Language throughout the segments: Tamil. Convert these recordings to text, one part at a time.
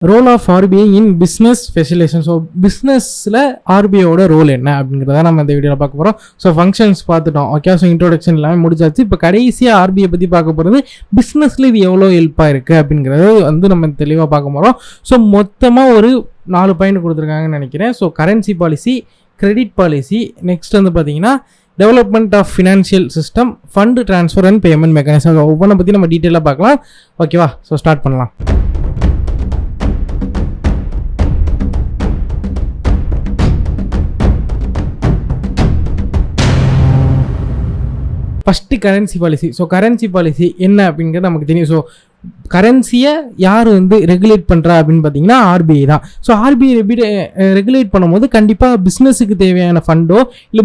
Role of RBI in business specialisation. So பிஸ்னஸில் ஆர்பிஐயோட ரோல் என்ன அப்படிங்கிறத நம்ம இந்த வீடியோவில் பார்க்க போகிறோம். ஸோ ஃபங்க்ஷன்ஸ் பார்த்துட்டோம். ஓகே, ஸோ இன்ட்ரோடக்ஷன் எல்லாமே முடிச்சாச்சு. இப்போ கடைசியாக ஆர்பிஐ பற்றி பார்க்க போகிறது பிஸ்னஸில் இது எவ்வளோ ஹெல்ப்பாக இருக்குது அப்படிங்கிறத வந்து நம்ம தெளிவாக பார்க்க போகிறோம். ஸோ மொத்தமாக ஒரு 4 பாயிண்ட் கொடுத்துருக்காங்கன்னு நினைக்கிறேன். So currency policy, credit policy, next வந்து பார்த்தீங்கன்னா development of financial system, fund transfer and payment mechanism. ஒவ்வொன்றை பற்றி நம்ம டீட்டெயிலாக பார்க்கலாம். ஓகேவா? ஸோ ஸ்டார்ட் பண்ணலாம். First currency policy. So currency policy என்ன அப்படிங்கிறது நமக்கு தெரியும். ஸோ கரன்சியை யார் வந்து ரெகுலேட் பண்ணுறா அப்படின்னு பார்த்தீங்கன்னா ஆர்பிஐ தான். ஸோ ஆர்பிஐ ரெகுலேட் பண்ணும்போது கண்டிப்பாக பிஸ்னஸுக்கு தேவையான ஃபண்டோ இல்லை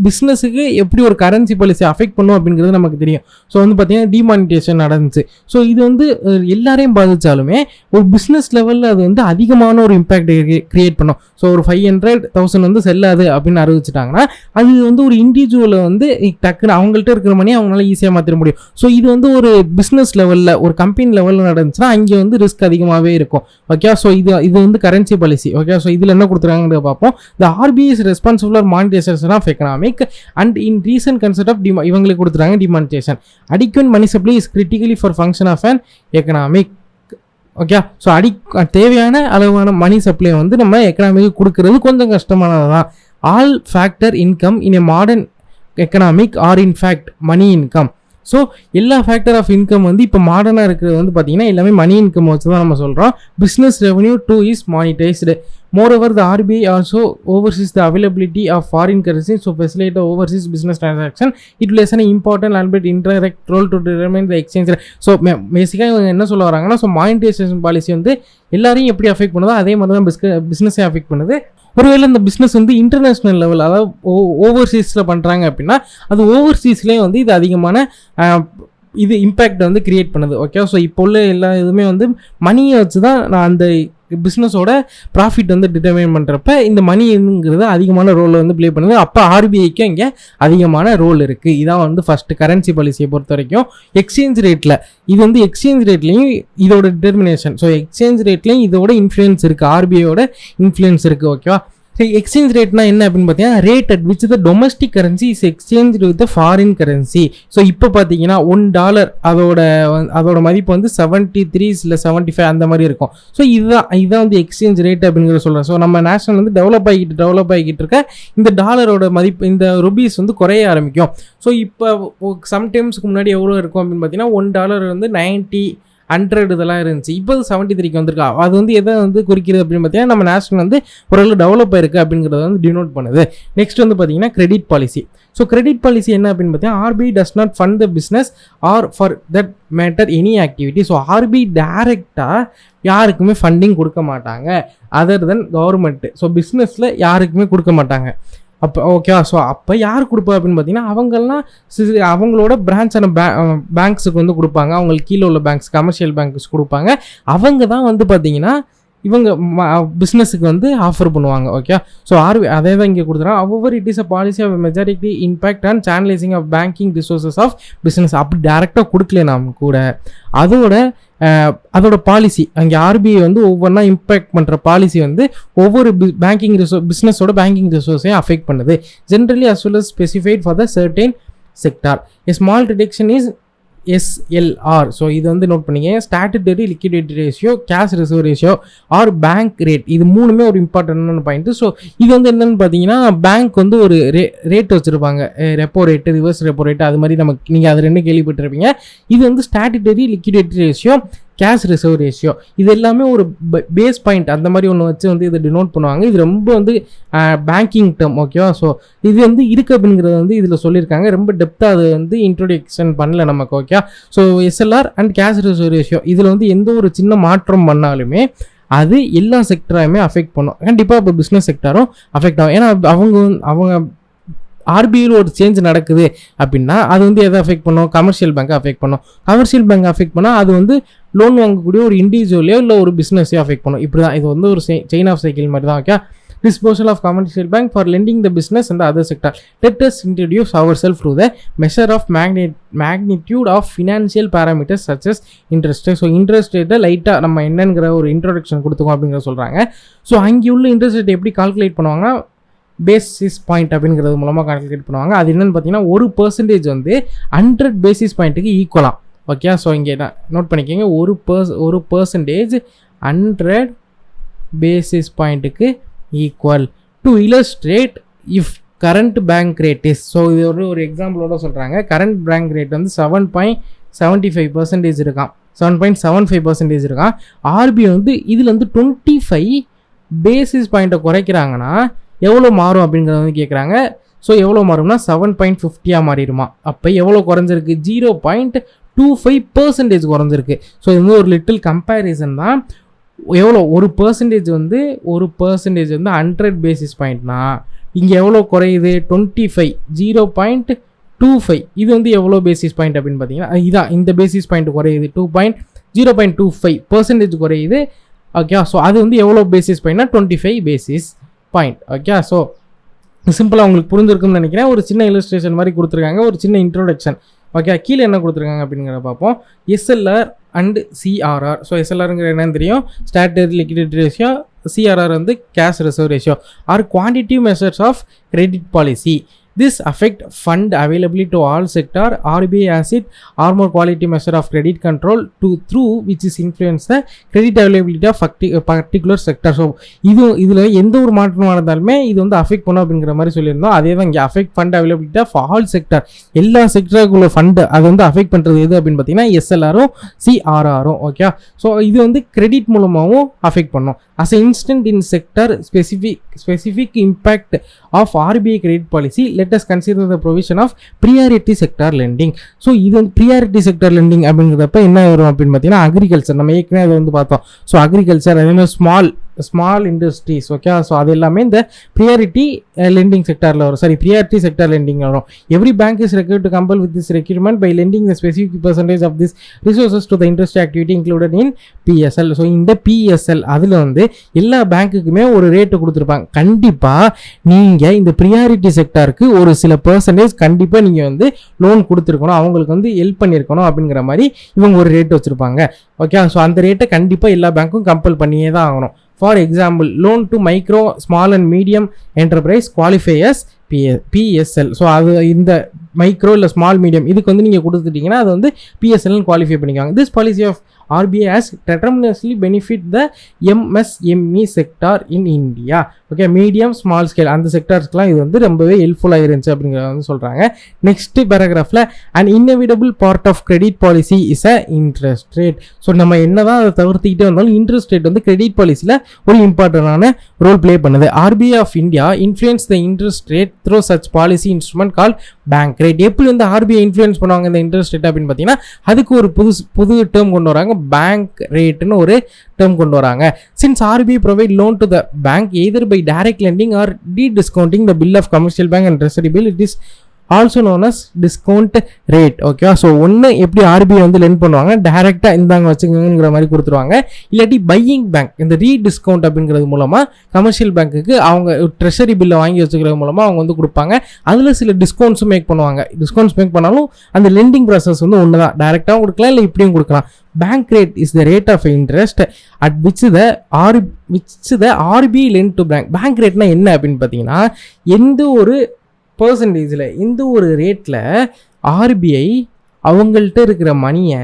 பிஸ்னஸுக்கு எப்படி ஒரு கரன்சி பாலிசி அஃபெக்ட் பண்ணும் அப்படிங்கிறது நமக்கு தெரியும். ஸோ வந்து பார்த்தீங்கன்னா டிமானிட்டேஷன் நடந்துச்சு. ஸோ இது வந்து எல்லாரையும் பாதித்தாலுமே ஒரு பிஸ்னஸ் லெவலில் அது வந்து அதிகமான ஒரு இம்பேக்ட் கிரியேட் பண்ணும். ஸோ ஒரு 500,000 வந்து செல்லாது அப்படின்னு அறிவிச்சிட்டாங்கன்னா அது வந்து ஒரு இண்டிவிஜுவலை வந்து டக்குன்னு அவங்கள்ட்ட இருக்கிற மணி அவங்களால ஈஸியாக மாற்றிட முடியும். ஸோ இது வந்து ஒரு பிஸ்னஸ் லெவலில் ஒரு கம்பெனி லெவலில் நடந்துச்சுன்னா அங்கே வந்து ரிஸ்க் அதிகமாகவே இருக்கும். ஓகே, ஸோ இது வந்து கரன்சி பாலிசி. ஓகே, ஸோ இதில் என்ன கொடுத்துருக்காங்கன்னு பார்ப்போம். The RBI is responsible for monetisation of economic and in recent concept of இவங்களுக்கு கொடுத்துருக்காங்க demonetisation. Adequate money supply is critically for function of an economic. Okay, so தேவையான அளவான மணி சப்ளை வந்து நம்ம எக்கனாமிக்கு கொடுக்கறது கொஞ்சம் கஷ்டமானது தான். All factor income in a modern economic are in fact money income. So எல்லா ஃபேக்டர் ஆஃப் இன்கம் வந்து இப்போ மாடர்னாக இருக்கிறது வந்து பார்த்தீங்கன்னா எல்லாமே மணி இன்கம் வச்சு தான் நம்ம சொல்கிறோம். Business revenue too is monetised. Moreover, the RBI also oversees the availability of foreign currency to facilitate the overseas business transaction. It plays an important albeit indirect role to determine the exchange rate. So பேசிக்காக இவங்க என்ன சொல்ல வராங்கன்னா, ஸோ மானிட்டைசேஷன் பாலிசி வந்து எல்லாரையும் எப்படி அஃபெக்ட் பண்ணுதோ அதே மாதிரி தான் பிஸ்னஸை அஃபெக்ட் பண்ணுது. ஒருவேளை இந்த பிஸ்னஸ் வந்து இன்டர்நேஷ்னல் லெவல், அதாவது ஓவர்சீஸில் பண்ணுறாங்க அப்படின்னா அது ஓவர்சீஸ்லேயே வந்து இது அதிகமான இது இம்பேக்ட் வந்து கிரியேட் பண்ணுது. ஓகே, ஸோ இப்போ உள்ள எல்லா இதுவுமே வந்து மணியை வச்சு தான் நான் அந்த பிஸ்னஸோட ப்ராஃபிட் வந்து டிட்டர்மைன் பண்ணுறப்ப இந்த மணிங்கிறது அதிகமான ரோல் வந்து ப்ளே பண்ணுது. அப்போ ஆர்பிஐக்கு இங்கே அதிகமான ரோல் இருக்குது. இதான் வந்து ஃபஸ்ட்டு கரன்சி பாலிசியை பொறுத்த வரைக்கும். எக்ஸ்சேஞ்ச் ரேட்டில் இது வந்து எக்ஸ்சேஞ்ச் ரேட்லேயும் இதோட டிட்டர்மினேஷன். ஸோ எக்ஸ்சேஞ்ச் ரேட்லேயும் இதோட இன்ஃப்ளூயன்ஸ் இருக்குது, ஆர்பிஐயோட இன்ஃப்ளூயன்ஸ் இருக்குது. ஓகேவா? எக்ஸ்சேஞ்ச் ரேட்னா என்ன அப்படின்னு பார்த்தீங்கன்னா rate at which the domestic currency is exchange with the foreign currency. So இப்போ பார்த்தீங்கன்னா $1 அதோட மதிப்பு வந்து 73 இல்லை 75 அந்த மாதிரி இருக்கும். ஸோ இதுதான் வந்து எக்ஸ்சேஞ்ச் ரேட் அப்படிங்கிற சொல்கிறேன். ஸோ நம்ம நேஷனல் வந்து டெவலப் ஆகிக்கிட்டு இருக்க இந்த டாலரோட மதிப்பு, இந்த ருபீஸ் வந்து குறைய ஆரம்பிக்கும். ஸோ இப்போ சம்டைம்ஸ்க்கு முன்னாடி எவ்வளோ இருக்கும் அப்படின்னு பார்த்தீங்கன்னா $1 வந்து 90, 100 இதெல்லாம் இருந்துச்சு. இப்போ 73க்கு வந்திருக்கா. அது வந்து எதை வந்து குறிக்கிறது அப்படின்னு பார்த்தீங்கன்னா நம்ம நேஷனல் வந்து ஓரளவு டெவலப் ஆயிருக்கு அப்படிங்கிறத வந்து டினோட் பண்ணுது. நெக்ஸ்ட் வந்து பார்த்தீங்கன்னா credit policy. So credit policy என்ன அப்படின்னு பார்த்தீங்கன்னா RBI does not fund the business or for that matter any activity. So RBI டைரெக்டாக யாருக்குமே ஃபண்டிங் கொடுக்க மாட்டாங்க அதர் தென் கவர்மெண்ட்டு. ஸோ பிஸ்னஸில் யாருக்குமே கொடுக்க மாட்டாங்க. அப்போ ஓகேவா? ஸோ அப்போ யார் கொடுப்பா அப்படின்னு பார்த்தீங்கன்னா அவங்களோட பிரான்ச்சான பேங்க்ஸுக்கு வந்து கொடுப்பாங்க. அவங்களுக்கு கீழே உள்ள பேங்க்ஸ், கமர்ஷியல் பேங்க்ஸ் கொடுப்பாங்க. அவங்க தான் வந்து பார்த்தீங்கன்னா இவங்க பிஸ்னஸுக்கு வந்து ஆஃபர் பண்ணுவாங்க. ஓகே, ஸோ அதே தான் இங்கே கொடுத்துறாங்க. அவர் it is a policy of majority impact and channelising of banking resources of business. அப்படி டேரெக்டாக கொடுக்கல நாம் கூட அதோட பாலிசி அங்கே ஆர்பிஐ வந்து ஒவ்வொன்றா இம்பேக்ட் பண்ணுற பாலிசி வந்து ஒவ்வொரு பிஸ்னஸோட பேங்கிங் ரிசோர்ஸையும் அஃபெக்ட் பண்ணுது. Generally as well as specified for the certain sector. A small reduction is SLR. So இது வந்து நோட் பண்ணிங்க. Statutory liquidity ratio, cash reserve ratio or bank rate, இது மூணுமே ஒரு இம்பார்ட்டன்டான பாயிண்ட்டு. ஸோ இது வந்து என்னென்னு பார்த்தீங்கன்னா பேங்க் வந்து ஒரு ரேட் வச்சுருப்பாங்க, repo rate, reverse repo rate, அது மாதிரி நீங்கள் அது 2 கேள்விப்பட்டிருப்பீங்க. இது வந்து statutory liquidity ratio, cash reserve ratio, இது எல்லாமே ஒரு பேஸ் பாயிண்ட் அந்த மாதிரி ஒன்று வச்சு வந்து இதை டினோட் பண்ணுவாங்க. இது ரொம்ப வந்து பேங்கிங் டேர்ம். ஓகேவா? ஸோ இது வந்து இருக்குது அப்படிங்கிறது வந்து இதில் சொல்லியிருக்காங்க. ரொம்ப டெப்த்தாக அது வந்து இன்ட்ரோடக்ஷன் பண்ணல நமக்கு. Okay, so SLR and cash reserve ratio இதில் வந்து எந்த ஒரு சின்ன மாற்றம் பண்ணாலுமே அது எல்லா செக்டரையுமே அஃபெக்ட் பண்ணும். கண்டிப்பாக இப்போ பிஸ்னஸ் செக்டரும் அஃபெக்ட் ஆகும். ஏன்னா அவங்க ஆர்பிஐயில் ஒரு சேஞ்ச் நடக்குது அப்படின்னா அது வந்து எதை அஃபெக்ட் பண்ணும்? கமர்ஷியல் பேங்கை அஃபெக்ட் பண்ணும். கமர்ஷியல் பேங்க் அஃபெக்ட் பண்ணால் அது வந்து லோன் வாங்கக்கூடிய ஒரு இண்டிவிஜுவலையோ இல்லை ஒரு பிஸ்னஸையோ அஃபெக்ட் பண்ணும். இப்படி தான் இது வந்து ஒரு செயின் ஆஃப் சைக்கிள் மாதிரி தான். Okay, disposal of commercial bank for lending the business and the other sector. Let us introduce ourselves through the measure of magnitude of financial parameters such as interest rate. So interest ரேட்டை லைட்டாக நம்ம என்னங்கிற ஒரு இன்ட்ரோடக்ஷன் கொடுத்துக்கோம் அப்படிங்கிற சொல்கிறாங்க. ஸோ அங்கே உள்ள இன்ட்ரெஸ்ட் ரேட் எப்படி கால்குலேட் பண்ணுவாங்கன்னா பேசிஸ் பாயிண்ட் அப்படிங்கிறது மூலமாக கால்குலேட் பண்ணுவாங்க. அது என்னென்னு பார்த்தீங்கன்னா 1% வந்து 100 பேசிஸ் பாயிண்ட்டுக்கு ஈக்குவலாம். ஓகே, ஸோ இங்கே நோட் பண்ணிக்கோங்க, ஒரு பர்சன்டேஜ் 100 பேசிஸ் பாயிண்ட்டுக்கு equal to illustrate if current bank rate is. So இது ஒரு எக்ஸாம்பிளோட சொல்கிறாங்க. கரண்ட் பேங்க் ரேட் வந்து 7.75% இருக்கான், 7.75% இருக்கான். ஆர்பிஐ வந்து இதில் வந்து 25 பேசிஸ் பாயிண்ட்டை குறைக்கிறாங்கன்னா எவ்வளோ மாறும் அப்படிங்கிறத வந்து கேட்குறாங்க. ஸோ எவ்வளோ மாறும்னா 7.50 மாறிடுமா. அப்போ எவ்வளோ குறைஞ்சிருக்கு? 0.25% குறைஞ்சிருக்கு. ஸோ இது வந்து ஒரு லிட்டில் கம்பேரிசன் தான். எவ்வளோ ஒரு பர்சன்டேஜ் வந்து 100 பேசிஸ் பாயிண்ட்னா இங்கே எவ்வளோ குறையுது? 25, 0.25. இது வந்து எவ்வளோ பேசிஸ் பாயிண்ட் அப்படின்னு பார்த்தீங்கன்னா இதான் இந்த பேசிஸ் பாயிண்ட் குறையுது, 0.25% குறையுது. ஓகே, ஸோ அது வந்து எவ்வளோ பேசிஸ் பாயிண்ட்னா 25 பேசிஸ் பாயிண்ட். ஓகே, ஸோ சிம்பிளாக உங்களுக்கு புரிஞ்சிருக்குன்னு நினைக்கிறேன். ஒரு சின்ன இல்லஸ்ட்ரேஷன் மாதிரி கொடுத்துருக்காங்க, ஒரு சின்ன இன்ட்ரோடக்ஷன். ஓகே, கீழே என்ன கொடுத்துருக்காங்க அப்படிங்கிறத பார்ப்போம். SLR and CRR. ஸோ எஸ்எல்ஆருங்கிற என்னன்னு தெரியும், ஸ்டாட்டரி லிக்விடிட்டி ரேஷியோ. சிஆர்ஆர் வந்து cash reserve ratio are quantitative measures of credit policy. This affect fund availability to all sector. RBI has it or more quality measure of credit control through which is influence the credit availability of particular sector. So இதில் எந்த ஒரு மாற்றமாக இருந்தாலுமே இது வந்து அஃபெக்ட் பண்ணும் அப்படிங்கிற மாதிரி சொல்லியிருந்தோம். அதே தான் இங்கே affect fund availability of all sector. எல்லா செக்டருக்குள்ள ஃபண்டு அது வந்து அஃபெக்ட் பண்ணுறது எது அப்படின்னு பார்த்தீங்கன்னா எஸ்எல்ஆரும் சிஆர்ஆரும். ஓகே, ஸோ இது வந்து கிரெடிட் மூலமாகவும் அஃபெக்ட் பண்ணும். as an instant in sector specific impact of RBI credit policy, let us consider the provision of priority sector lending. So இது வந்து priority sector lending அப்படிங்கிறப்ப என்ன வரும் அப்படின்னு பார்த்தீங்கன்னா அக்ரிகல்ச்சர். நம்ம ஏற்கனவே அதை வந்து பார்த்தோம். ஸோ அக்ரிகல்ச்சர் அதே மாதிரி ஸ்மால் இண்டஸ்ட்ரீஸ். ஓகே, ஸோ அது எல்லாமே இந்த ப்ரியாரிட்டி லெண்டிங் செக்டரில் வரும். ப்ரியாரிட்டி செக்டர் லெண்டிங் வரும். Every bank is required to compel with this requirement by lending the specific percentage of this resources to the industry activity included in PSL. So இந்த பிஎஸ்எல் அதில் வந்து எல்லா பேங்க்குக்குமே ஒரு ரேட்டு கொடுத்துருப்பாங்க. கண்டிப்பாக நீங்கள் இந்த ப்ரியாரிட்டி செக்டருக்கு ஒரு சில பர்சன்டேஜ் கண்டிப்பாக நீங்கள் வந்து லோன் கொடுத்துருக்கணும், அவங்களுக்கு வந்து ஹெல்ப் பண்ணியிருக்கணும் அப்படிங்கிற மாதிரி இவங்க ஒரு ரேட் வச்சுருப்பாங்க. ஓகே, ஸோ அந்த ரேட்டை கண்டிப்பாக எல்லா பேங்க்கும் கம்பல் பண்ணியே தான் ஆகணும். For example, loan to micro, small and medium enterprise qualify as PSL. So அது இந்த மைக்ரோ இல்லை ஸ்மால் மீடியம் இதுக்கு வந்து நீங்கள் கொடுத்துட்டீங்கன்னா அது வந்து பிஎஸ்எல்னு குவாலிஃபை பண்ணிக்காங்க. This policy of RBI has determinately benefit the MSME sector in India. Okay, medium small scale அந்த செக்டர்ஸ்க்குலாம் இது வந்து ரொம்பவே ஹெல்ப்ஃபுல்லாக இருந்துச்சு அப்படிங்கிறத வந்து சொல்கிறாங்க. நெக்ஸ்ட் பேராகிராஃபில் and inevitable part of credit policy is a interest rate. So நம்ம என்ன தான் அதை தவிர்த்துக்கிட்டே வந்தாலும் இன்ட்ரெஸ்ட் ரேட் வந்து கிரெடிட் பாலிசியில் ஒரு இம்பார்ட்டண்டான ரோல் ப்ளே பண்ணுது. RBI of India influence the interest rate through such policy instrument call bank rate. எப்படி வந்து RBI இன்ஃப்ளூயன்ஸ் பண்ணுவாங்க இந்த இன்ட்ரெஸ்ட் ரேட் அப்படின்னு பார்த்தீங்கன்னா அதுக்கு ஒரு புது டேர்ம் கொண்டு வராங்க, பேங்க் ரேட்னு ஒரு டேர்ம் கொண்டு வராங்க. Since RBI provide loan to the bank either by direct lending or discounting the bill of commercial bank and treasury bill, it is also known as discount rate. Okay, so ஒன்று எப்படி RBI வந்து லெண்ட் பண்ணுவாங்க, டைரெக்டாக இந்தாங்க வச்சுக்கோங்கிற மாதிரி கொடுத்துருவாங்க. இல்லாட்டி பையிங் பேங்க் இந்த ரீடிஸ்கவுண்ட் அப்படிங்கிறது மூலமாக கமர்ஷியல் பேங்க்குக்கு அவங்க ட்ரெஷரி பில்லை வாங்கி வச்சுக்கிறது மூலமாக அவங்க வந்து கொடுப்பாங்க. அதில் சில டிஸ்கவுண்ட்ஸும் மேக் பண்ணுவாங்க. டிஸ்கவுண்ட்ஸ் மேக் பண்ணாலும் அந்த லெண்டிங் ப்ராசஸ் வந்து ஒன்று தான், டைரெக்டாகவும் கொடுக்கலாம் இல்லை இப்படியும் கொடுக்கலாம். Bank rate is the rate of interest at which the RBI lend to bank. Bank rateனா என்ன அப்படின்னு பார்த்தீங்கன்னா எந்த ஒரு பர்சன்டேஜில் எந்த ஒரு ரேட்டில் RBI அவங்கள்ட்ட இருக்கிற மணியை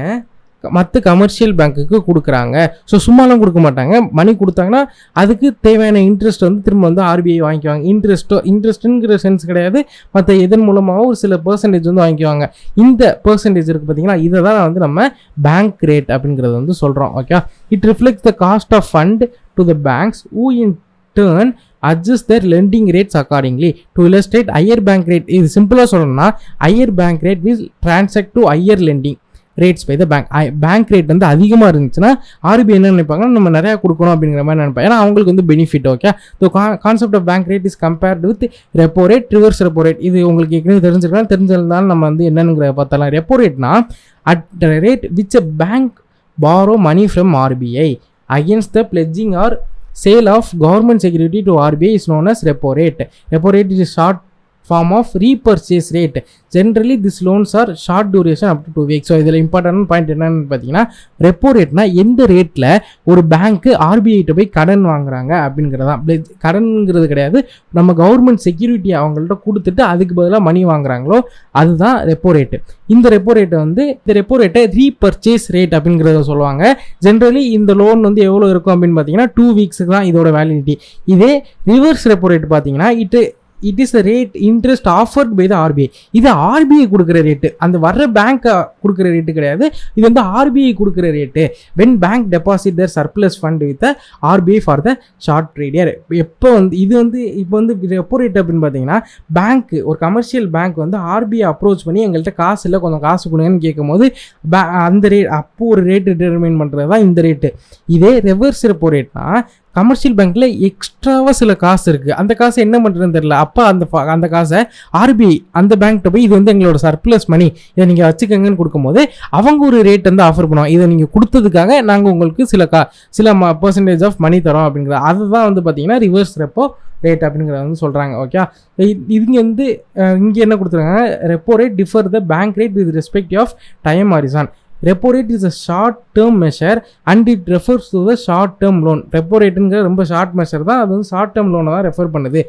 மற்ற கமர்ஷியல் பேங்க்குக்கு கொடுக்குறாங்க. ஸோ சும்மாலாம் கொடுக்க மாட்டாங்க. மணி கொடுத்தாங்கன்னா அதுக்கு தேவையான இன்ட்ரெஸ்ட் வந்து திரும்ப வந்து RBI வாங்கிக்குவாங்க. இன்ட்ரெஸ்ட்டுங்கிற சென்ஸ் கிடையாது, மற்ற இதன் மூலமாக ஒரு சில பர்சன்டேஜ் வந்து வாங்கிக்குவாங்க. இந்த பர்சன்டேஜ் இருக்குது பார்த்தீங்கன்னா இதை தான் வந்து நம்ம பேங்க் ரேட் அப்படிங்கிறது வந்து சொல்கிறோம். Okay, it reflects the cost of fund to the banks who in turn adjust their lending rates accordingly. To illustrate, higher bank rate இது சிம்பிளாக சொல்லணும்னா higher bank rate will transact to higher lending rates by the bank. Bank rate வந்து அதிகமாக இருந்துச்சுன்னா RBI என்ன நினைப்பாங்கன்னா நம்ம நிறையா கொடுக்கணும் அப்படிங்கிற மாதிரி நினைப்பாங்க. ஏன்னா அவங்களுக்கு வந்து benefit. Okay, so concept of bank rate is compared with repo rate, reverse repo rate. இது உங்களுக்கு ஏற்கனவே தெரிஞ்சிருந்தாலும் நம்ம வந்து என்னங்கிற பார்த்தாலாம். ரெப்போ ரேட்னா at the rate which a bank borrow money from RBI against the pledging or sale of government security to RBI is known as repo rate. Repo rate is a short form of repurchase rate. Generally this loans are short duration up to 2 weeks. So இதில் இம்பார்ட்டன்ட் பாயிண்ட் என்னன்னு பார்த்தீங்கன்னா ரெப்போ ரேட்னா எந்த ரேட்டில் ஒரு பேங்க்கு ஆர்பிஐட்ட போய் கடன் வாங்குறாங்க அப்படிங்கிறதான். கடன்ங்கிறது கிடையாது, நம்ம கவர்மெண்ட் செக்யூரிட்டி அவங்கள்ட்ட கொடுத்துட்டு அதுக்கு பதிலாக மணி வாங்குறாங்களோ அதுதான் ரெப்போ ரேட்டு. இந்த ரெப்போ ரேட்டை ரீபர்ச்சேஸ் ரேட் அப்படிங்கிறத சொல்லுவாங்க. ஜென்ரலி இந்த லோன் வந்து எவ்வளோ இருக்கும் அப்படின்னு பார்த்தீங்கன்னா 2 வீக்ஸுக்கு தான் இதோட வேலிடிட்டி. இதே ரிவர்ஸ் ரெப்போ ரேட் பார்த்தீங்கன்னா it is a rate interest offered by the RBI. இது ஆர்பிஐ கொடுக்குற ரேட்டு, அந்த வர்ற பேங்க் கொடுக்குற ரேட்டு கிடையாது, இது வந்து ஆர்பிஐ கொடுக்குற rate. when bank deposit their surplus fund with the RBI for the short period. எப்போ வந்து இது வந்து இப்போ வந்து ரெப்போ ரேட் அப்படின்னு பார்த்தீங்கன்னா பேங்க், ஒரு கமர்ஷியல் பேங்க் வந்து ஆர்பிஐ அப்ரோச் பண்ணி எங்கள்கிட்ட காசு இல்லை கொஞ்சம் காசு கொடுங்கன்னு கேட்கும் போது அந்த ரேட் அப்போ ஒரு ரேட்டு டிட்டர்மைன் பண்ணுறது தான் இந்த ரேட்டு. இதே ரெவர்ஸ் ரெப்போ ரேட்னா கமர்ஷியல் பேங்க்கில் எக்ஸ்ட்ராவாக சில காசு இருக்குது, அந்த காசு என்ன பண்ணுறதுன்னு தெரியல, அப்போ அந்த காசை ஆர்பிஐ அந்த பேங்க்கிட்ட போய் இது வந்து எங்களோட சர்ப்ளஸ் மணி இதை நீங்கள் வச்சுக்கங்கன்னு கொடுக்கும்போது அவங்க ஒரு ரேட் வந்து ஆஃபர் பண்ணுவோம், இதை நீங்கள் கொடுத்ததுக்காக நாங்கள் உங்களுக்கு சில பர்சன்டேஜ் ஆஃப் மணி தரோம் அப்படிங்கிறது. அதுதான் வந்து பார்த்தீங்கன்னா ரிவர்ஸ் ரெப்போ ரேட் அப்படிங்கிறத வந்து சொல்கிறாங்க. ஓகே, இங்கே வந்து இங்கே என்ன கொடுத்துருக்காங்க, repo rate differ the bank rate with respect of time horizon. Repo rate is a short term measure and it refers to the short term loan. Repo ரேட்டுங்கிற ரொம்ப ஷார்ட் மெஷர் தான், அது வந்து ஷார்ட் டேர்ம் லோனை தான் ரெஃபர் பண்ணுது.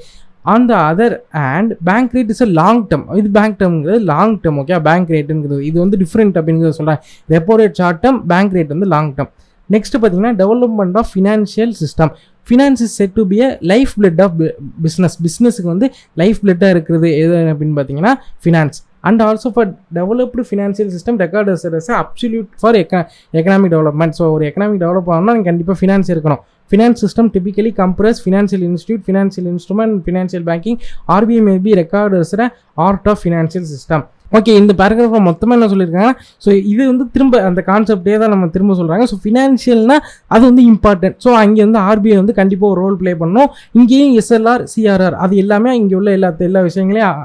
On the other and bank rate is a long term. இது பேங்க் டேர்ம்ங்கிறது லாங் டேர்ம். ஓகே, பேங்க் ரேட்டுங்கிறது இது வந்து டிஃப்ரெண்ட் அப்படிங்கிறத சொல்கிறேன். Repo rate short term, bank rate வந்து லாங் டேர்ம். நெக்ஸ்ட் பார்த்தீங்கன்னா development of financial system. Finance is set to be a life blood of பிஸ்னஸுக்கு வந்து லைஃப் பிளட்டாக இருக்கிறது எது அப்படின்னு பார்த்தீங்கன்னா finance. And also for developed financial system record as absolute for economic development. So ஒரு எக்கனாமிக் டெவலப் ஆகணும்னா நீங்கள் கண்டிப்பாக ஃபினான்ஸ் இருக்கணும். Finance system typically compress financial institute, financial instrument, financial banking. RBI may be regarded as an art of financial system. Okay, இந்த பேராகிராஃபில் மொத்தமாக என்ன சொல்லியிருக்காங்க, ஸோ இது வந்து திரும்ப அந்த கான்செப்டே தான் நம்ம திரும்ப சொல்கிறாங்க. ஸோ ஃபினான்ஷியல்னா அது வந்து இம்பார்ட்டன்ட். ஸோ அங்கே வந்து ஆர்பிஐ வந்து கண்டிப்பாக ஒரு ரோல் ப்ளே பண்ணணும். இங்கேயும் எஸ்எல்ஆர், சிஆர்ஆர் அது எல்லாமே இங்கே உள்ள எல்லா விஷயங்களையும்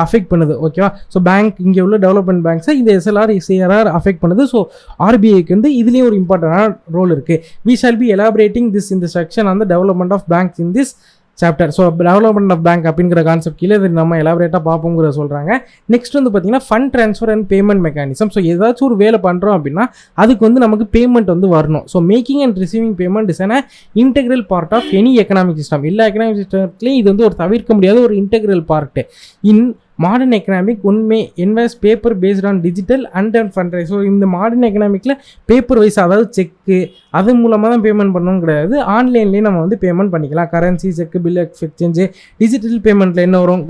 அஃபெக்ட் பண்ணுது. ஓகேவா, ஸோ பேங்க் இங்கே உள்ள டெவலப்மெண்ட் பேங்க்ஸை இந்த எஸ்எல்ஆர், சிஆர்ஆர் அஃபெக்ட் பண்ணுது. ஸோ ஆர்பிஐக்கு வந்து இதுலேயும் ஒரு இம்பார்ட்டண்டான ரோல் இருக்குது. We shall be elaborating this இந்த section on the development of banks in this chapter. So development of bank அப்படிங்கிற கான்செப்ட் கீழே இது நம்ம எலாபரேட்டாக பார்ப்போங்கிற சொல்கிறாங்க. நெக்ஸ்ட் வந்து பார்த்தீங்கன்னா fund transfer and payment mechanism. So ஏதாச்சும் ஒரு வேலை பண்ணுறோம் அப்படின்னா அதுக்கு வந்து நமக்கு பேமெண்ட் வந்து வரணும். So making and receiving payment is an integral part of any economic system. எல்லா எக்கனாமிக் சிஸ்டத்துலையும் இது வந்து ஒரு தவிர்க்க முடியாத ஒரு integral part. In modern economic one may invest paper based on digital and fund raise. So இந்த மாடர்ன் எக்கனாமிக்கில் பேப்பர் வைஸ், அதாவது செக்கு அது மூலமாக தான் பேமெண்ட் பண்ணணும் கிடையாது, ஆன்லைன்லேயே நம்ம வந்து பேமெண்ட் பண்ணிக்கலாம். Currency, cheque, bill exchange, digital பேமெண்ட்டில் என்ன வரும்,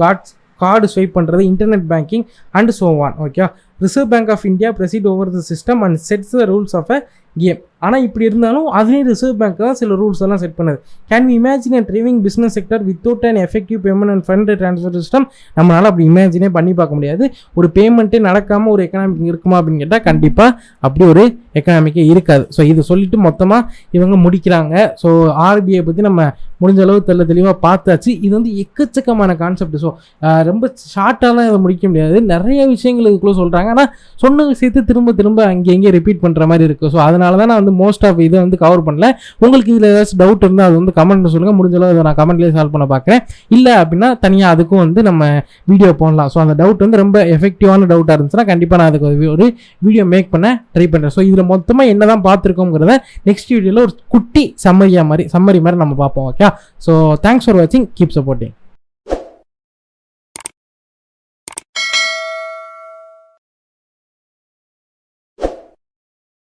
கார்டு ஸ்வைப் பண்ணுறது, internet banking and so on. Okay, Reserve Bank of India preside over the system and sets the rules of a game. ஆனால் இப்படி இருந்தாலும் அதுலேயும் ரிசர்வ் பேங்க் தான் சில ரூல்ஸ் எல்லாம் செட் பண்ணுது. Can we imagine a driving business sector without an effective payment and fund transfer system? நம்மளால் அப்படி இமேஜினே பண்ணி பார்க்க முடியாது. ஒரு பேமெண்ட்டே நடக்காமல் ஒரு எக்கனாமிக் இருக்குமா அப்படின்னு கேட்டால் கண்டிப்பாக அப்படி ஒரு எக்கனாமிக்கே இருக்காது. ஸோ இது சொல்லிட்டு மொத்தமாக இவங்க முடிக்கிறாங்க. ஸோ ஆர்பிஐ பற்றி நம்ம முடிஞ்ச அளவு தெளிவாக பார்த்தாச்சு. இது வந்து எக்கச்சக்கமான கான்செப்ட். ஸோ ரொம்ப ஷார்ட்டாலாம் இதை முடிக்க முடியாது, நிறைய விஷயங்கள் இதுக்குள்ளே சொல்கிறாங்க. ஆனால் சொன்ன விஷயத்தை திரும்ப அங்கே ரிப்பீட் பண்ணுற மாதிரி இருக்குது. ஸோ அதனால தான் நான் வந்து மோஸ்ட் ஆஃப் இதை வந்து கவர் பண்ணல. உங்களுக்கு இதில் ஏதாச்சும் டவுட் இருந்தால் அது வந்து கமெண்ட்டில் சொல்லுங்கள். முடிஞ்ச அளவு நான் கமெண்ட்லேயே சால்வ் பண்ண பார்க்குறேன். இல்லை அப்படின்னா தனியாக அதுக்கும் வந்து நம்ம வீடியோ போடலாம். ஸோ அந்த டவுட் வந்து ரொம்ப எஃபெக்டிவான டவுட்டாக இருந்துச்சுன்னா கண்டிப்பாக நான் அதுக்கு ஒரு வீடியோ மேக் பண்ண ட்ரை பண்ணுறேன். ஸோ இதில் மொத்தமாக என்ன தான் பார்த்துருக்கோங்கிறத நெக்ஸ்ட் வீடியோவில் ஒரு குட்டி சம்மரி மாதிரி நம்ம பார்ப்போம். ஓகே, ஸோ தேங்க்ஸ் ஃபார் வாட்சிங், கீப் சப்போர்ட்டிங்.